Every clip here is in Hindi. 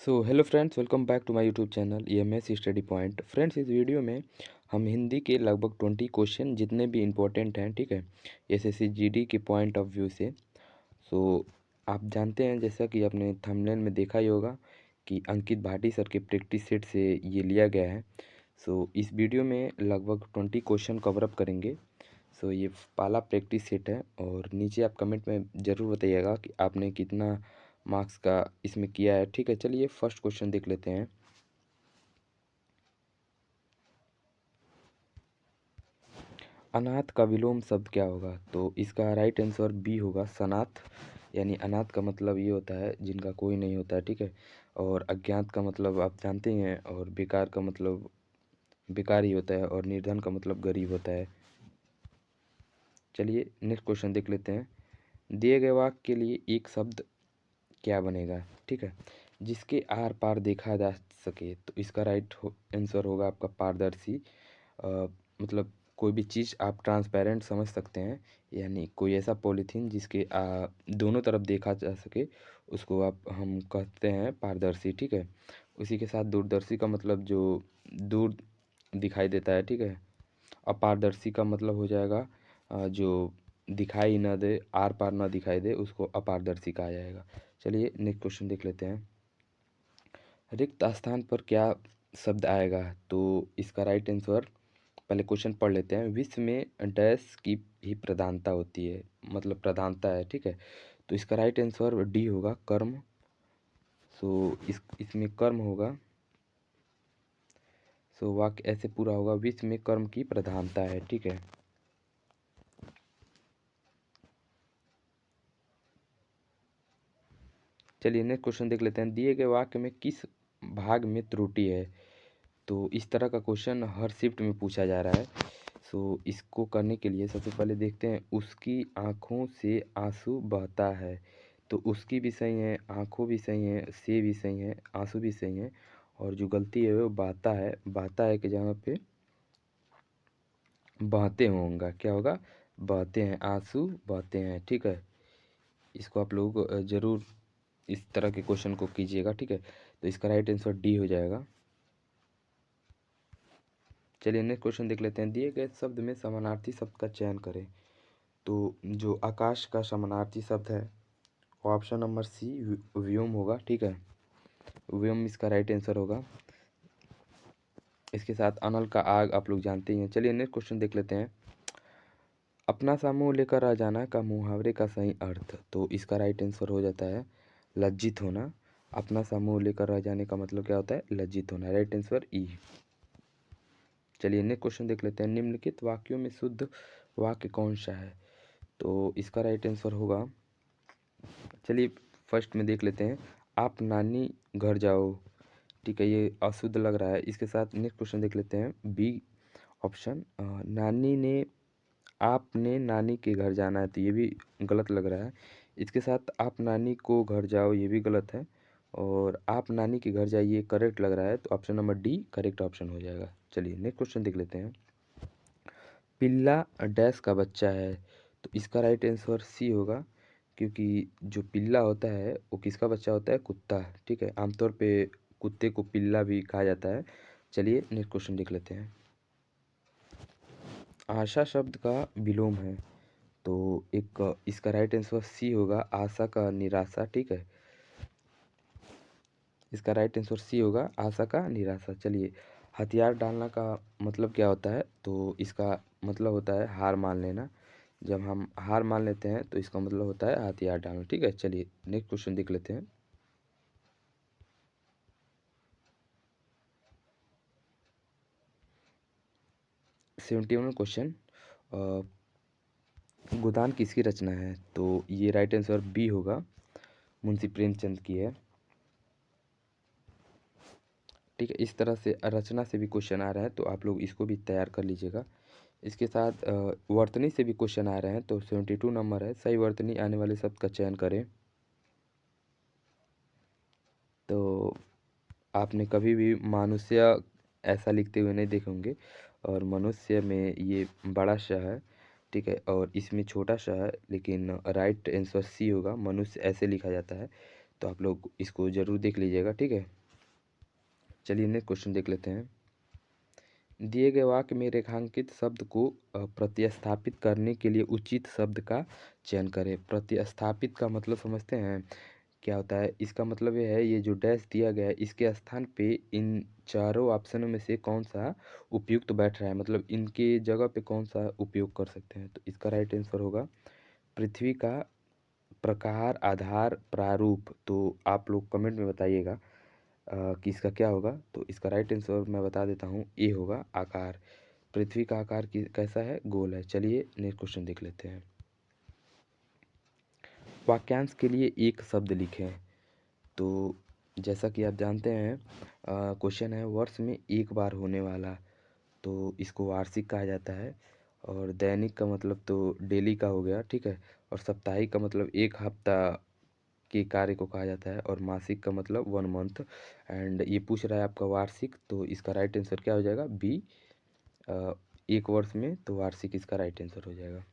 So hello friends, welcome back to my YouTube channel EMS study point. Friends, इस वीडियो में हम हिंदी के लगभग 20 क्वेश्चन जितने भी इम्पोर्टेंट हैं, ठीक है, SSC GD के पॉइंट ऑफ व्यू से। सो आप जानते हैं, जैसा कि आपने थंबनेल में देखा ही होगा कि अंकित भाटी सर के प्रैक्टिस सेट से ये लिया गया है। सो इस वीडियो में लगभग 20 क्वेश्चन कवर अप करेंगे। सो ये पहला प्रैक्टिस सेट है और नीचे आप कमेंट में ज़रूर बताइएगा कि आपने कितना मार्क्स का इसमें किया है। ठीक है, चलिए फर्स्ट क्वेश्चन देख लेते हैं। अनाथ का विलोम शब्द क्या होगा? तो इसका राइट आंसर बी होगा, सनाथ। यानी अनाथ का मतलब ये होता है जिनका कोई नहीं होता है, ठीक है। और अज्ञात का मतलब आप जानते ही हैं, और बेकार का मतलब बेकार ही होता है, और निर्धन का मतलब गरीब होता है। चलिए नेक्स्ट क्वेश्चन देख लेते हैं। दिए गए वाक्य के लिए एक शब्द क्या बनेगा? ठीक है, जिसके आर पार देखा जा सके। तो इसका राइट आंसर होगा आपका पारदर्शी। मतलब कोई भी चीज़ आप ट्रांसपेरेंट समझ सकते हैं, यानी कोई ऐसा पॉलीथीन जिसके दोनों तरफ देखा जा सके, उसको हम कहते हैं पारदर्शी, ठीक है। उसी के साथ दूरदर्शी का मतलब जो दूर दिखाई देता है, ठीक है। अपारदर्शी का मतलब हो जाएगा जो दिखाई न दे, आर पार न दिखाई दे, उसको अपारदर्शी कहा जाएगा। चलिए नेक्स्ट क्वेश्चन देख लेते हैं। रिक्त स्थान पर क्या शब्द आएगा? तो इसका राइट आंसर, पहले क्वेश्चन पढ़ लेते हैं। विश्व में डैश की ही प्रधानता होती है, मतलब प्रधानता है, ठीक है। तो इसका राइट आंसर डी होगा, कर्म। सो इसमें कर्म होगा। सो वाक्य ऐसे पूरा होगा, विश्व में कर्म की प्रधानता है, ठीक है। चलिए नेक्स्ट क्वेश्चन देख लेते हैं। दिए गए वाक्य में किस भाग में त्रुटि है? तो इस तरह का क्वेश्चन हर शिफ्ट में पूछा जा रहा है। सो इसको करने के लिए सबसे पहले देखते हैं, उसकी आँखों से आंसू बहता है। तो उसकी भी सही है, आँखों भी सही है, से भी सही है, आंसू भी सही है, और जो गलती है वो बहता है। बहता है कि जहाँ पे बहते होंगे, क्या होगा? बहते हैं, आंसू बहते हैं, ठीक है। इसको आप लोग ज़रूर इस तरह के क्वेश्चन को कीजिएगा, ठीक है। तो इसका राइट आंसर डी हो जाएगा। चलिए नेक्स्ट क्वेश्चन देख लेते हैं। दिए गए शब्द में समानार्थी शब्द का चयन करें। तो जो आकाश का समानार्थी शब्द है वो ऑप्शन नंबर सी व्योम होगा, ठीक है। व्योम इसका राइट आंसर होगा। इसके साथ अनल का आग आप लोग जानते ही हैं। चलिए नेक्स्ट क्वेश्चन देख लेते हैं। अपना सा मुँह लेकर आ जाना का मुहावरे का सही अर्थ। तो इसका राइट आंसर हो जाता है लज्जित होना। अपना सा मुँह लेकर आ जाने का मतलब क्या होता है? लज्जित होना। राइट आंसर ई। चलिए नेक्स्ट क्वेश्चन देख लेते हैं। निम्नलिखित वाक्यों में शुद्ध वाक्य कौन सा है? तो इसका राइट आंसर होगा, चलिए फर्स्ट में देख लेते हैं, आप नानी घर जाओ, ठीक है। ये अशुद्ध लग रहा है। इसके साथ नेक्स्ट क्वेश्चन देख लेते हैं, बी ऑप्शन, नानी ने आपने नानी के घर जाना है, तो ये भी गलत लग रहा है। इसके साथ आप नानी को घर जाओ, ये भी गलत है। और आप नानी के घर जाइए करेक्ट लग रहा है, तो option number D correct option हो जाएगा। चलिए नेक्स्ट क्वेश्चन देख लेते हैं। पिल्ला डैश का बच्चा है। तो इसका राइट आंसर सी होगा, क्योंकि जो पिल्ला होता है वो किसका बच्चा होता है? कुत्ता, ठीक है। आमतौर पे कुत्ते को पिल्ला भी कहा जाता है। चलिए नेक्स्ट क्वेश्चन देख लेते हैं। आशा शब्द का विलोम है। तो एक इसका राइट आंसर सी होगा, आशा का निराशा, ठीक है। इसका राइट आंसर सी होगा, आशा का निराशा। चलिए, हथियार डालना का मतलब क्या होता है? तो इसका मतलब होता है हार मान लेना। जब हम हार मान लेते हैं तो इसका मतलब होता है हथियार डालना, ठीक है। चलिए नेक्स्ट क्वेश्चन देख लेते हैं। 71 क्वेश्चन, गोदान किसकी रचना है? तो ये राइट आंसर बी होगा, मुंशी प्रेमचंद की है, ठीक है। इस तरह से रचना से भी क्वेश्चन आ रहा है, तो आप लोग इसको भी तैयार कर लीजिएगा। इसके साथ वर्तनी से भी क्वेश्चन आ रहे हैं, तो 72 नंबर है, सही वर्तनी आने वाले शब्द का चयन करें। तो आपने कभी भी मनुष्य ऐसा लिखते हुए नहीं देखे होंगे, और मनुष्य में ये बड़ा श है, ठीक है, और इसमें छोटा श है, लेकिन राइट आंसर सी होगा, मनुष्य ऐसे लिखा जाता है। तो आप लोग इसको ज़रूर देख लीजिएगा, ठीक है। चलिए नेक्स्ट क्वेश्चन देख लेते हैं। दिए गए वाक्य में रेखांकित शब्द को प्रतिस्थापित करने के लिए उचित शब्द का चयन करें। प्रतिस्थापित का मतलब समझते हैं क्या होता है? इसका मतलब ये है, ये जो डैश दिया गया है इसके स्थान पे इन चारों ऑप्शनों में से कौन सा उपयुक्त बैठ रहा है, मतलब इनके जगह पे कौन सा उपयोग कर सकते हैं। तो इसका राइट आंसर होगा पृथ्वी का प्रकार, आधार, प्रारूप। तो आप लोग कमेंट में बताइएगा कि इसका क्या होगा। तो इसका राइट आंसर मैं बता देता हूँ, ए होगा आकार। पृथ्वी का आकार कैसा है? गोल है। चलिए नेक्स्ट क्वेश्चन देख लेते हैं। वाक्यांश के लिए एक शब्द लिखें। तो जैसा कि आप जानते हैं क्वेश्चन है वर्ष में एक बार होने वाला, तो इसको वार्षिक कहा जाता है। और दैनिक का मतलब तो डेली का हो गया, ठीक है। और साप्ताहिक का मतलब एक हफ्ता के कार्य को कहा जाता है। और मासिक का मतलब 1 मंथ। एंड ये पूछ रहा है आपका वार्षिक, तो इसका राइट आंसर क्या हो जाएगा? बी, एक वर्ष में, तो वार्षिक इसका राइट आंसर हो जाएगा।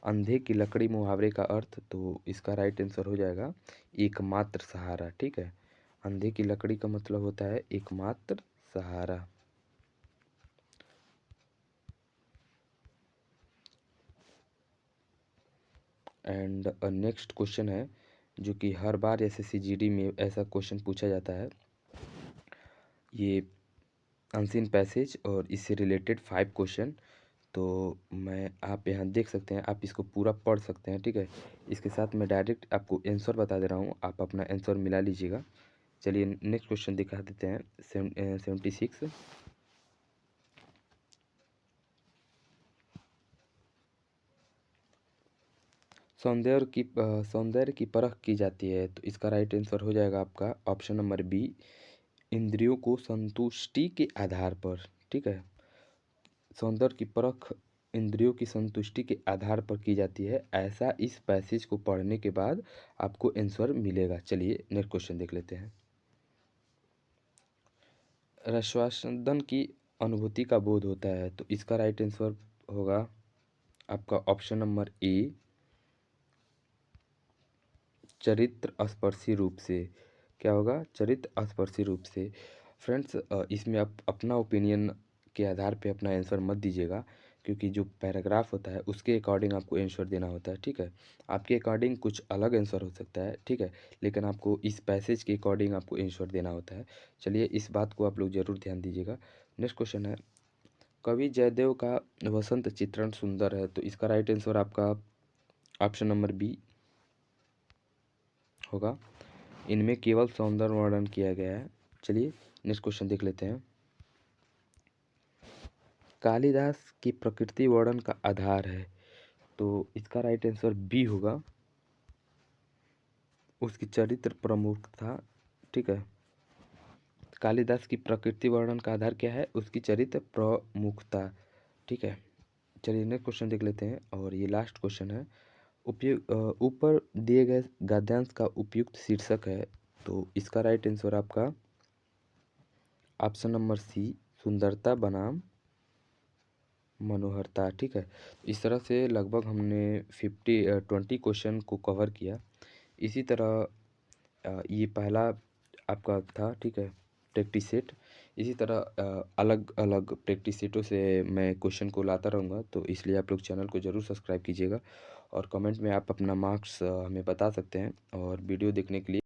अंधे की लकड़ी मुहावरे का अर्थ, तो इसका राइट आंसर हो जाएगा एकमात्र सहारा, ठीक है। अंधे की लकड़ी का मतलब होता है एकमात्र सहारा। एंड नेक्स्ट क्वेश्चन है जो कि हर बार एसएससी जीडी में ऐसा क्वेश्चन पूछा जाता है। ये अनसीन पैसेज और इससे रिलेटेड 5 क्वेश्चन। तो मैं आप यहाँ देख सकते हैं, आप इसको पूरा पढ़ सकते हैं, ठीक है। इसके साथ मैं डायरेक्ट आपको आंसर बता दे रहा हूँ, आप अपना आंसर मिला लीजिएगा। चलिए नेक्स्ट क्वेश्चन दिखा देते हैं। 76। सौंदर्य की परख की जाती है, तो इसका राइट आंसर हो जाएगा आपका ऑप्शन नंबर बी, इंद्रियों को संतुष्टि के आधार पर, ठीक है। सौंदर्य की परख इंद्रियों की संतुष्टि के आधार पर की जाती है, ऐसा इस पैसेज को पढ़ने के बाद आपको आंसर मिलेगा। चलिए नेक्स्ट क्वेश्चन देख लेते हैं। रसवासंदन की अनुभूति का बोध होता है, तो इसका राइट आंसर होगा आपका ऑप्शन नंबर ए, चरित्र स्पर्शी रूप से। क्या होगा? चरित्र स्पर्शी रूप से। फ्रेंड्स इसमें आप अपना ओपिनियन के आधार पे अपना आंसर मत दीजिएगा, क्योंकि जो पैराग्राफ होता है उसके अकॉर्डिंग आपको आंसर देना होता है, ठीक है। आपके अकॉर्डिंग कुछ अलग आंसर हो सकता है, ठीक है, लेकिन आपको इस पैसेज के अकॉर्डिंग आपको आंसर देना होता है। चलिए इस बात को आप लोग ज़रूर ध्यान दीजिएगा। नेक्स्ट क्वेश्चन है, कवि जयदेव का वसंत चित्रण सुंदर है, तो इसका राइट आंसर आपका ऑप्शन नंबर बी होगा, इनमें केवल सौंदर्य वर्णन किया गया है। चलिए नेक्स्ट क्वेश्चन देख लेते हैं। कालिदास की प्रकृति वर्णन का आधार है, तो इसका राइट आंसर बी होगा, उसकी चरित्र प्रमुख था, ठीक है। कालिदास की प्रकृति वर्णन का आधार क्या है? उसकी चरित्र प्रमुखता, ठीक है। चलिए नेक्स्ट क्वेश्चन देख लेते हैं और ये लास्ट क्वेश्चन है। ऊपर दिए गए गद्यांश का उपयुक्त शीर्षक है, तो इसका राइट आंसर आपका ऑप्शन नंबर सी, सुंदरता बनाम मनोहरता, ठीक है। इस तरह से लगभग हमने 20 क्वेश्चन को कवर किया। इसी तरह ये पहला आपका था, ठीक है, प्रैक्टिस सेट। इसी तरह अलग अलग प्रैक्टिस सेटों से मैं क्वेश्चन को लाता रहूँगा, तो इसलिए आप लोग चैनल को ज़रूर सब्सक्राइब कीजिएगा। और कमेंट में आप अपना मार्क्स हमें बता सकते हैं, और वीडियो देखने के लिए